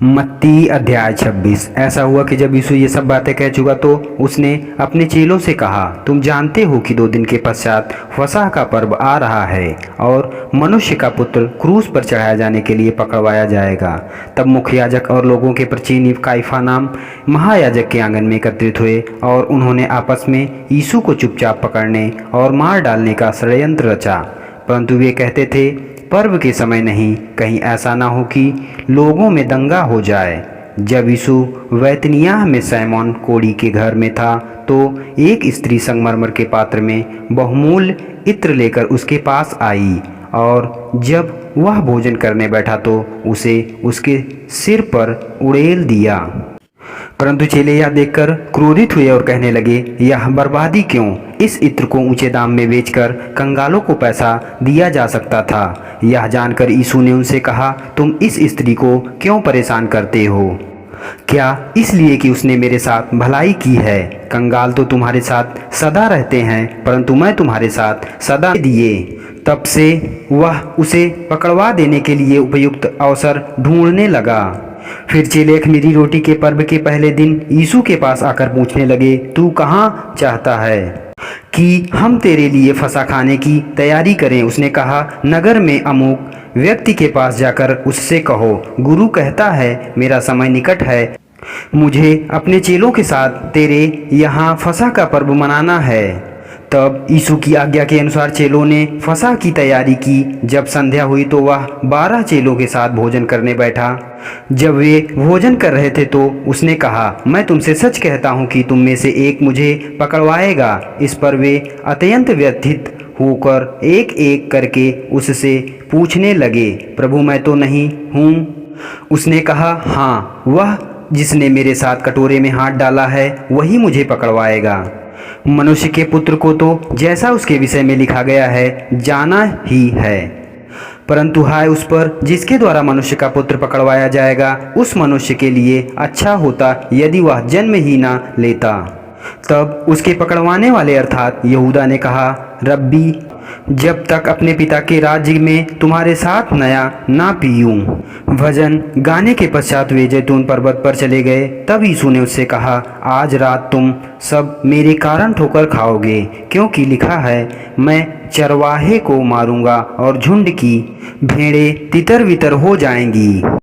मत्ती अध्याय 26। ऐसा हुआ कि जब यीशु ये सब बातें कह चुका तो उसने अपने चेलों से कहा, तुम जानते हो कि 2 दिन के पश्चात फसह का पर्व आ रहा है और मनुष्य का पुत्र क्रूस पर चढ़ाया जाने के लिए पकड़वाया जाएगा। तब मुख्य याजक और लोगों के प्रचीन काइफा नाम महायाजक के आंगन में एकत्रित हुए और उन्होंने आपस में यीशु को चुपचाप पकड़ने और मार डालने का षड्यंत्र रचा। परंतु वे कहते थे, पर्व के समय नहीं, कहीं ऐसा ना हो कि लोगों में दंगा हो जाए। जब यीशु बैतनिय्याह में सैमोन कोढ़ी के घर में था तो एक स्त्री संगमरमर के पात्र में बहुमूल्य इत्र लेकर उसके पास आई और जब वह भोजन करने बैठा तो उसे उसके सिर पर उड़ेल दिया। परंतु चेले यह देखकर क्रोधित हुए और कहने लगे, यह बर्बादी क्यों? इस इत्र को ऊंचे दाम में बेचकर कंगालों को पैसा दिया जा सकता था। यह जानकर यीशु ने उनसे कहा, तुम इस स्त्री को क्यों परेशान करते हो? क्या इसलिए कि उसने मेरे साथ भलाई की है? कंगाल तो तुम्हारे साथ सदा रहते हैं, परंतु मैं तुम्हारे साथ सदा दिए। तब से वह उसे पकड़वा देने के लिए उपयुक्त अवसर ढूंढने लगा। फिर चेले अख़मीरी रोटी के पर्व के पहले दिन यीशु के पास आकर पूछने लगे, तू कहाँ चाहता है कि हम तेरे लिए फसह खाने की तैयारी करें? उसने कहा, नगर में अमुक व्यक्ति के पास जाकर उससे कहो, गुरु कहता है मेरा समय निकट है, मुझे अपने चेलों के साथ तेरे यहाँ फसह का पर्व मनाना है। तब यीशु की आज्ञा के अनुसार चेलों ने फसह की तैयारी की। जब संध्या हुई तो वह 12 चेलों के साथ भोजन करने बैठा। जब वे भोजन कर रहे थे तो उसने कहा, मैं तुमसे सच कहता हूँ कि तुम में से एक मुझे पकड़वाएगा। इस पर वे अत्यंत व्यथित होकर एक एक करके उससे पूछने लगे, प्रभु मैं तो नहीं हूँ? उसने कहा, हाँ, वह जिसने मेरे साथ कटोरे में हाथ डाला है वही मुझे पकड़वाएगा। मनुष्य के पुत्र को तो जैसा उसके विषय में लिखा गया है जाना ही है, परंतु हाय उस पर जिसके द्वारा मनुष्य का पुत्र पकड़वाया जाएगा। उस मनुष्य के लिए अच्छा होता यदि वह जन्म ही ना लेता। तब उसके पकड़वाने वाले अर्थात यहूदा ने कहा, रब्बी, जब तक अपने पिता के राज्य में तुम्हारे साथ नया ना पीऊं। भजन गाने के पश्चात वे जैतून पर्वत पर चले गए। तब यीशु ने उससे कहा, आज रात तुम सब मेरे कारण ठोकर खाओगे, क्योंकि लिखा है, मैं चरवाहे को मारूंगा और झुंड की भेड़ें तितर बितर हो जाएंगी।